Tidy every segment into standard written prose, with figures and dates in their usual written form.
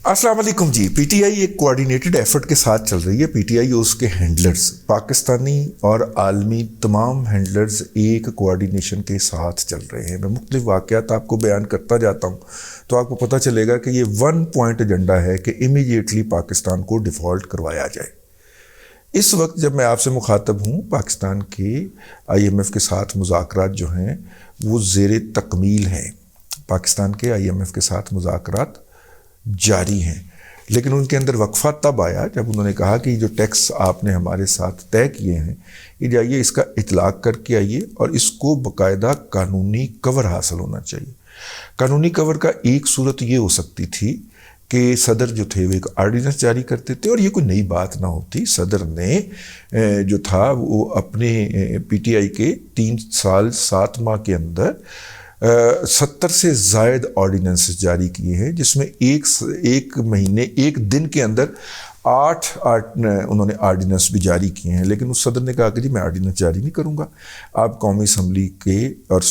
السلام علیکم جی. P T I ایک کوآرڈینیٹڈ ایفرٹ کے ساتھ چل رہی ہے. پی ٹی آئی اور اس کے ہینڈلرز، پاکستانی اور عالمی تمام ہینڈلرز ایک کوآرڈینیشن کے ساتھ چل رہے ہیں. میں مختلف واقعات آپ کو بیان کرتا جاتا ہوں تو آپ کو پتہ چلے گا کہ یہ 1 پوائنٹ ایجنڈا ہے کہ امیڈیٹلی پاکستان کو ڈیفالٹ کروایا جائے. اس وقت جب میں آپ سے مخاطب ہوں، پاکستان کے آئی ایم ایف کے ساتھ مذاکرات جو ہیں وہ زیر تکمیل ہیں. پاکستان کے آئی ایم ایف کے ساتھ مذاکرات جاری ہیں، لیکن ان کے اندر وقفہ تب آیا جب انہوں نے کہا کہ جو ٹیکس آپ نے ہمارے ساتھ طے کیے ہیں یہ جائیے اس کا اطلاق کر کے آئیے اور اس کو باقاعدہ قانونی کور حاصل ہونا چاہیے. قانونی کور کا ایک صورت یہ ہو سکتی تھی کہ صدر جو تھے وہ ایک آرڈیننس جاری کرتے تھے، اور یہ کوئی نئی بات نہ ہوتی. صدر نے جو تھا وہ اپنے پی ٹی آئی کے 3 سال 7 ماہ کے اندر 70 سے زائد آرڈیننس جاری کیے ہیں، جس میں ایک مہینے 1 دن کے اندر 8 انہوں نے آرڈیننس بھی جاری کیے ہیں. لیکن اس صدر نے کہا کہ جی میں آرڈیننس جاری نہیں کروں گا، آپ قومی اسمبلی کے اور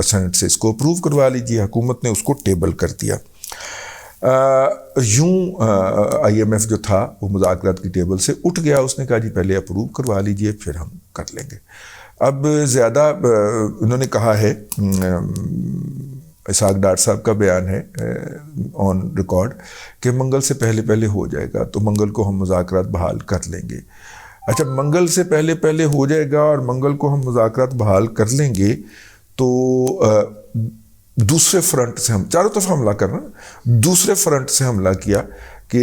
سینٹ سے اس کو اپروو کروا لیجیے. حکومت نے اس کو ٹیبل کر دیا. یوں آئی ایم ایف جو تھا وہ مذاکرات کی ٹیبل سے اٹھ گیا. اس نے کہا جی پہلے اپروو کروا لیجیے پھر ہم کر لیں گے. اب زیادہ انہوں نے کہا ہے، اسحاق ڈار صاحب کا بیان ہے آن ریکارڈ کہ منگل سے پہلے ہو جائے گا، تو منگل کو ہم مذاکرات بحال کر لیں گے. اچھا، منگل سے پہلے ہو جائے گا اور منگل کو ہم مذاکرات بحال کر لیں گے، تو دوسرے فرنٹ سے ہم چاروں طرف حملہ کرنا، دوسرے فرنٹ سے حملہ کیا کہ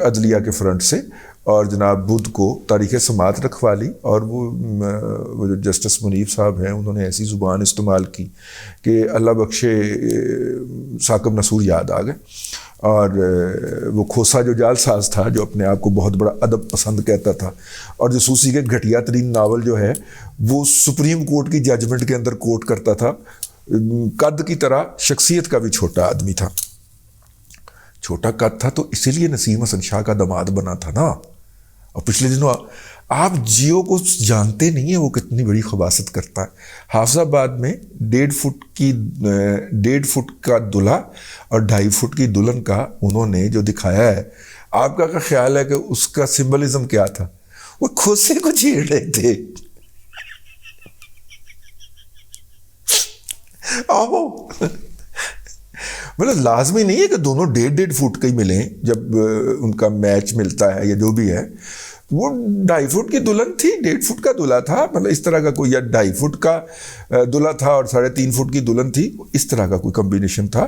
عدلیہ کے فرنٹ سے، اور جناب بدھ کو تاریخ سماعت رکھوا لی. اور وہ جو جسٹس منیب صاحب ہیں انہوں نے ایسی زبان استعمال کی کہ اللہ بخشے ثاقب نصور یاد آ گئے. اور وہ کھوسا جو جال ساز تھا، جو اپنے آپ کو بہت بڑا ادب پسند کہتا تھا، اور جاسوسی کے گھٹیا ترین ناول جو ہے وہ سپریم کورٹ کی ججمنٹ کے اندر کوٹ کرتا تھا. قد کی طرح شخصیت کا بھی چھوٹا آدمی تھا. چھوٹا قد تھا تو اسی لیے نسیم حسن شاہ کا داماد بنا تھا نا. اور پچھلے دنوں آپ جیو کو جانتے نہیں ہیں وہ کتنی بڑی خباثت کرتا ہے. حافظ آباد میں 1.5 فٹ کا دلہا اور 2.5 فٹ کی دلہن کا انہوں نے جو دکھایا ہے، آپ کا خیال ہے کہ اس کا سمبلزم کیا تھا؟ وہ کھوسے کو چھیڑ رہے تھے. مطلب لازمی نہیں ہے کہ دونوں 1.5 فٹ کا ہی ملیں جب ان کا میچ ملتا ہے یا جو بھی ہے. وہ 2.5 فٹ کی دلہن تھی، 1.5 فٹ کا دلہا تھا. مطلب اس طرح کا کوئی، یا 2.5 فٹ کا دلہا تھا اور 3.5 فٹ کی دلہن تھی، اس طرح کا کوئی کمبینیشن تھا.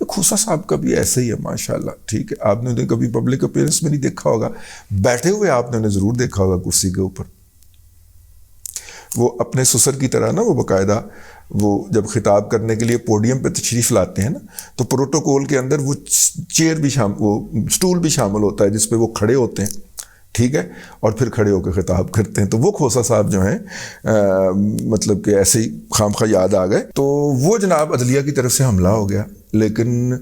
کھوسا صاحب کا بھی ایسے ہی ہے ماشاءاللہ. ٹھیک ہے، آپ نے انہیں کبھی پبلک اپیئرنس میں نہیں دیکھا ہوگا، بیٹھے ہوئے آپ نے انہیں ضرور دیکھا ہوگا کرسی کے اوپر. وہ اپنے سسر کی طرح نا، وہ باقاعدہ وہ جب خطاب کرنے کے لیے پوڈیم پہ تشریف لاتے ہیں نا، تو پروٹوکول کے اندر وہ چیئر بھی وہ سٹول بھی شامل ہوتا ہے جس پہ وہ کھڑے ہوتے ہیں. ٹھیک ہے، اور پھر کھڑے ہو کے خطاب کرتے ہیں. تو وہ کھوسا صاحب جو ہیں مطلب کہ ایسے ہی خامخواہ یاد آ گئے. تو وہ جناب عدلیہ کی طرف سے حملہ ہو گیا. لیکن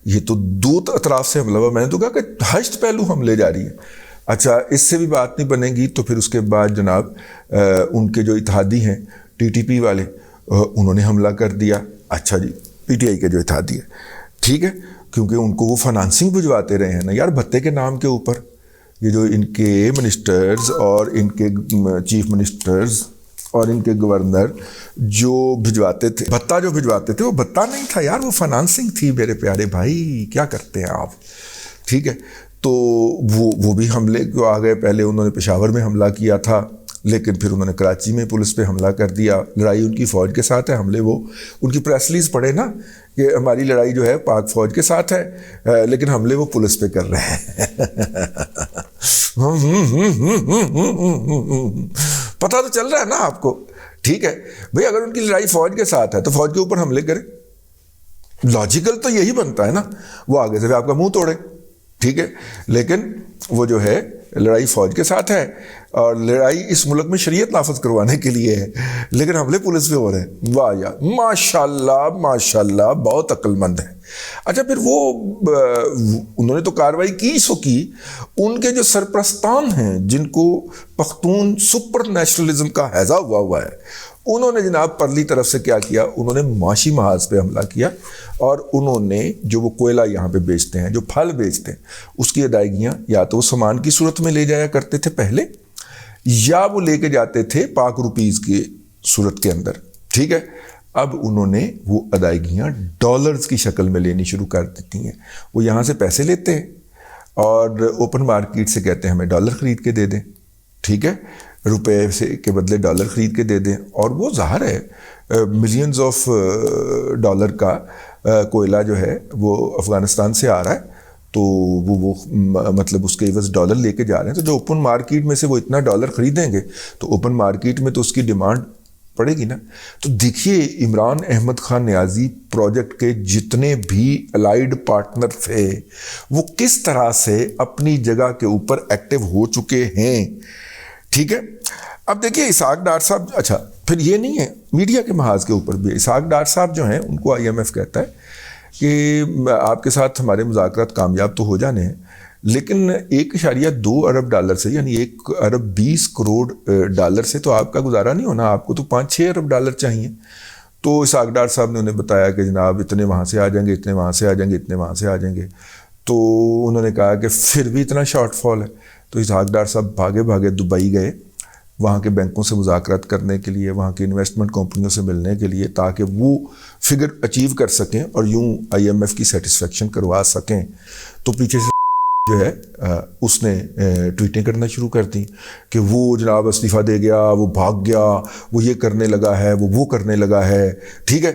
یہ تو 2 اطراف سے حملہ ہوا. میں نے تو کہا کہ 8 پہلو حملے جاری ہیں. اچھا، اس سے بھی بات نہیں بنے گی تو پھر اس کے بعد جناب ان کے جو اتحادی ہیں ٹی ٹی پی والے، انہوں نے حملہ کر دیا. اچھا جی، پی ٹی آئی کے جو اتحادی ہے، ٹھیک ہے، کیونکہ ان کو وہ فنانسنگ بھجواتے رہے ہیں نا یار، بھتے کے نام کے اوپر. یہ جو ان کے منسٹرز اور ان کے چیف منسٹرز اور ان کے گورنر جو بھجواتے تھے، بھتہ جو بھجواتے تھے، وہ بھتہ نہیں تھا یار، وہ فنانسنگ تھی. میرے پیارے بھائی کیا کرتے ہیں آپ؟ ٹھیک ہے، تو وہ بھی حملے کو آ گئے. پہلے انہوں نے پشاور میں حملہ کیا تھا، لیکن پھر انہوں نے کراچی میں پولیس پہ حملہ کر دیا. لڑائی ان کی فوج کے ساتھ ہے. حملے وہ ان کی پریس ریلیز پڑھے نا کہ ہماری لڑائی جو ہے پاک فوج کے ساتھ ہے، لیکن حملے وہ پولیس پہ کر رہے ہیں. پتہ تو چل رہا ہے نا آپ کو. ٹھیک ہے بھئی، اگر ان کی لڑائی فوج کے ساتھ ہے تو فوج کے اوپر حملے کریں. لاجیکل تو یہی بنتا ہے نا، وہ آگے سے آپ کا منہ توڑے. ٹھیک ہے، لیکن وہ جو ہے لڑائی فوج کے ساتھ ہے اور لڑائی اس ملک میں شریعت نافذ کروانے کے لیے ہے، لیکن حملے پولیس پہ ہو رہے ہیں. واہ یار، ماشاءاللہ ماشاءاللہ، بہت عقل مند ہے. اچھا، پھر وہ انہوں نے تو کارروائی کی سو کی. ان کے جو سرپرستان ہیں جن کو پختون سپر نیشنلزم کا ہیضہ ہوا ہے، انہوں نے جناب پرلی طرف سے کیا کیا, انہوں نے معاشی محاذ پہ حملہ کیا اور انہوں نے جو وہ کوئلہ یہاں پہ بیچتے ہیں, جو پھل بیچتے ہیں, اس کی ادائیگیاں یا تو وہ سامان کی صورت میں لے جایا کرتے تھے پہلے, یا وہ لے کے جاتے تھے پاک روپیز کی صورت کے اندر, ٹھیک ہے. اب انہوں نے وہ ادائیگیاں ڈالرز کی شکل میں لینی شروع کر دیتی ہیں. وہ یہاں سے پیسے لیتے ہیں اور اوپن مارکیٹ سے کہتے ہیں ہمیں ڈالر خرید کے دے دیں, ٹھیک ہے, روپے سے کے بدلے ڈالر خرید کے دے دیں. اور وہ ظاہر ہے ملینز آف ڈالر کا کوئلہ جو ہے وہ افغانستان سے آ رہا ہے, تو وہ مطلب اس کے عوض ڈالر لے کے جا رہے ہیں. تو جو اوپن مارکیٹ میں سے وہ اتنا ڈالر خریدیں گے تو اوپن مارکیٹ میں تو اس کی ڈیمانڈ پڑے گی نا. تو دیکھیے عمران احمد خان نیازی پروجیکٹ کے جتنے بھی الائیڈ پارٹنر تھے وہ کس طرح سے اپنی جگہ کے اوپر ایکٹیو ہو چکے ہیں, ٹھیک ہے. اب دیکھیے اسحاق ڈار صاحب, اچھا پھر یہ نہیں ہے میڈیا کے محاذ کے اوپر بھی اسحاق ڈار صاحب جو ہیں ان کو IMF کہتا ہے کہ آپ کے ساتھ ہمارے مذاکرات کامیاب تو ہو جانے ہیں لیکن 1.2 ارب ڈالر سے, یعنی 1 ارب 20 کروڑ ڈالر سے تو آپ کا گزارا نہیں ہونا, آپ کو تو 5-6 ارب ڈالر چاہیے. تو اسحاق ڈار صاحب نے انہیں بتایا کہ جناب اتنے وہاں سے آ جائیں گے, اتنے وہاں سے آ جائیں گے, اتنے وہاں سے آ جائیں گے. تو انہوں نے کہا کہ پھر بھی اتنا شارٹ فال ہے. تو اسحاق ڈار صاحب بھاگے بھاگے دبئی گئے وہاں کے بینکوں سے مذاکرات کرنے کے لیے, وہاں کی انویسٹمنٹ کمپنیوں سے ملنے کے لیے, تاکہ وہ فگر اچیو کر سکیں اور یوں IMF کی سیٹسفیکشن کروا سکیں. تو پیچھے سے جو ہے اس نے ٹویٹیں کرنا شروع کر دیں کہ وہ جناب استعفیٰ دے گیا, وہ بھاگ گیا, وہ یہ کرنے لگا ہے, وہ کرنے لگا ہے, ٹھیک ہے.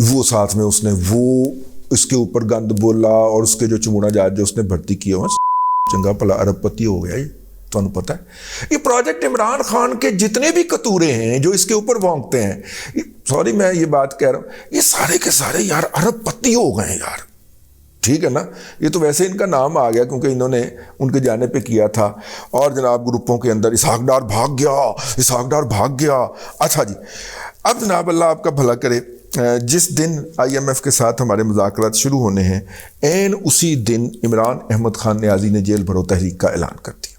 وہ ساتھ میں اس نے وہ اس کے اوپر گند بولا اور اس کے جو چموڑا جات جو اس نے بھرتی کیا ہوا چنگا پلا ارب پتی ہو گیا. یہ تو انہوں پتہ ہے یہ پروجیکٹ عمران خان کے جتنے بھی کتورے ہیں جو اس کے اوپر بھونکتے ہیں, سوری میں یہ بات کہہ رہا ہوں, یہ سارے کے سارے یار ارب پتی ہو گئے ہیں یار, ٹھیک ہے نا. یہ تو ویسے ان کا نام آ گیا کیونکہ انہوں نے ان کے جانے پہ کیا تھا. اور جناب گروپوں کے اندر اسحاق ڈار بھاگ گیا, اسحاق ڈار بھاگ گیا. اچھا جی, اب جناب اللہ آپ کا بھلا کرے, جس دن IMF کے ساتھ ہمارے مذاکرات شروع ہونے ہیں عین اسی دن عمران احمد خان نیازی نے جیل بھرو تحریک کا اعلان کر دیا.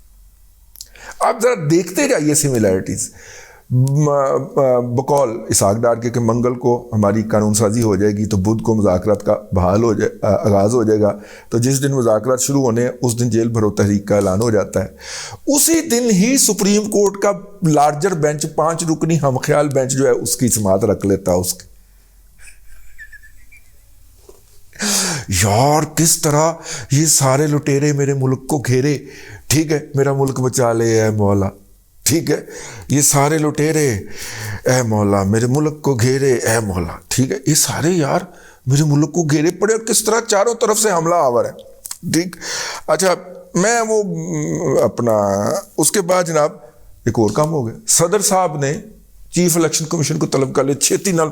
آپ ذرا دیکھتے جائیے سملیرٹیز. بقول اسحاق ڈار کے کہ منگل کو ہماری قانون سازی ہو جائے گی تو بدھ کو مذاکرات کا آغاز ہو جائے گا. تو جس دن مذاکرات شروع ہونے ہیں اس دن جیل بھرو تحریک کا اعلان ہو جاتا ہے. اسی دن ہی سپریم کورٹ کا لارجر بینچ 5 رکنی ہم خیال بینچ جو ہے اس کی سماعت رکھ لیتا ہے. اس کی یار کس طرح یہ سارے لٹیرے میرے ملک کو گھیرے, ٹھیک ہے, میرا ملک بچا لے اے مولا, ٹھیک ہے, یہ سارے لٹیرے اے مولا میرے ملک کو گھیرے اے مولا, ٹھیک ہے, یہ سارے یار میرے ملک کو گھیرے پڑے اور کس طرح چاروں طرف سے حملہ آور ہے, ٹھیک. اچھا میں وہ اپنا اس کے بعد جناب ایک اور کام ہو گیا. صدر صاحب نے چیف الیکشن کمیشن کو طلب کر لے چھیتی نال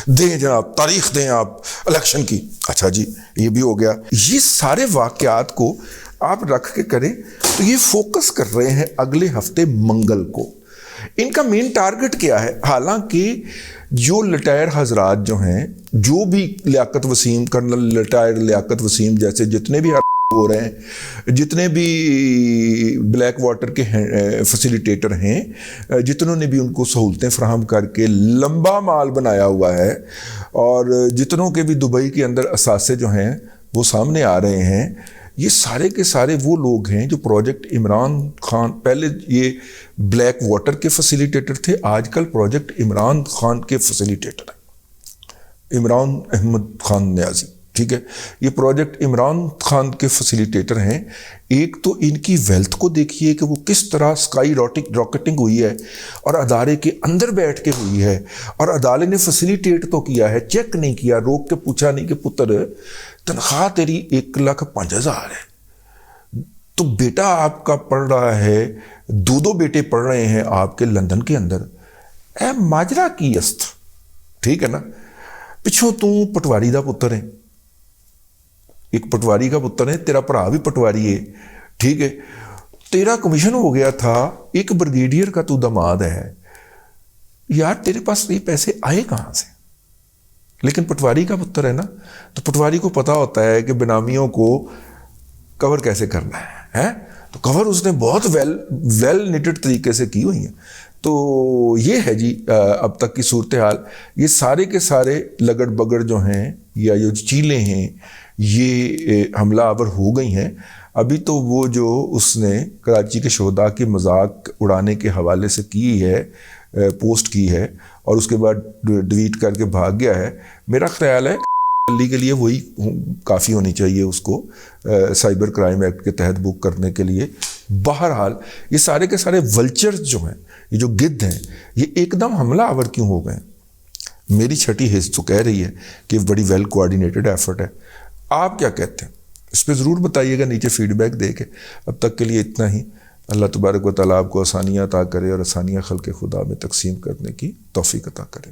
دیں جناب, تاریخ دیں آپ الیکشن کی. اچھا جی یہ بھی ہو گیا. یہ سارے واقعات کو آپ رکھ کے کریں تو یہ فوکس کر رہے ہیں اگلے ہفتے منگل کو. ان کا مین ٹارگٹ کیا ہے؟ حالانکہ جو لٹائر حضرات جو ہیں, جو بھی لیاقت وسیم, کرنل لٹائر لیاقت وسیم جیسے جتنے بھی ہو رہے ہیں, جتنے بھی بلیک واٹر کے فیسیلیٹیٹر ہیں, جتنوں نے بھی ان کو سہولتیں فراہم کر کے لمبا مال بنایا ہوا ہے, اور جتنوں کے بھی دبئی کے اندر اثاثے جو ہیں وہ سامنے آ رہے ہیں, یہ سارے کے سارے وہ لوگ ہیں جو پروجیکٹ عمران خان, پہلے یہ بلیک واٹر کے فیسیلیٹیٹر تھے, آج کل پروجیکٹ عمران خان کے فیسیلیٹیٹر ہیں, عمران احمد خان نیازی, ٹھیک ہے. یہ پروجیکٹ عمران خان کے فیسیلیٹیٹر ہیں. ایک تو ان کی ویلتھ کو دیکھیے کہ وہ کس طرح اسکائی راکٹنگ ہوئی ہے اور ادارے کے اندر بیٹھ کے ہوئی ہے, اور ادارے نے فیسیلیٹیٹ تو کیا ہے, چیک نہیں کیا, روک کے پوچھا نہیں کہ پتر تنخواہ تیری 1,05,000 ہے, تو بیٹا آپ کا پڑھ رہا ہے, 2 بیٹے پڑھ رہے ہیں آپ کے لندن کے اندر, اے ماجرا کی است, ٹھیک ہے نا. پچھوں تو پٹواری دا پتر ہے, ایک پٹواری کا پتر ہے, تیرا بھرا بھی پٹواری ہے, ٹھیک ہے, تیرا کمیشن ہو گیا تھا, ایک بریگیڈیئر کا تو داماد ہے. یار تیرے پاس یہ پیسے آئے کہاں سے؟ لیکن پٹواری کا پتر ہے نا, تو پٹواری کو پتا ہوتا ہے کہ بنامیوں کو کور کیسے کرنا ہے. تو تو کور اس نے بہت ویل نیٹڈ طریقے سے کی ہوئی ہیں. تو یہ ہے جی اب تک کی صورتحال. یہ سارے کے سارے لگڑ بگڑ جو ہیں یا جو چیلیں ہیں یہ حملہ آور ہو گئی ہیں. ابھی تو وہ جو اس نے کراچی کے شہداء کی مذاق اڑانے کے حوالے سے کی ہے, پوسٹ کی ہے اور اس کے بعد ڈیلیٹ کر کے بھاگ گیا ہے, میرا خیال ہے دلی کے لیے وہی کافی ہونی چاہیے اس کو سائبر کرائم ایکٹ کے تحت بک کرنے کے لیے. بہرحال یہ سارے کے سارے ولچرز جو ہیں, یہ جو گدھ ہیں, یہ ایک دم حملہ آور کیوں ہو گئے؟ میری چھٹی حص تو کہہ رہی ہے کہ بڑی ویل کوآرڈینیٹڈ ایفرٹ ہے. آپ کیا کہتے ہیں اس پہ ضرور بتائیے گا نیچے فیڈ بیک دے کے. اب تک کے لیے اتنا ہی. اللہ تبارک و تعالیٰ آپ کو آسانیاں عطا کرے اور آسانیاں خلق خدا میں تقسیم کرنے کی توفیق عطا کرے.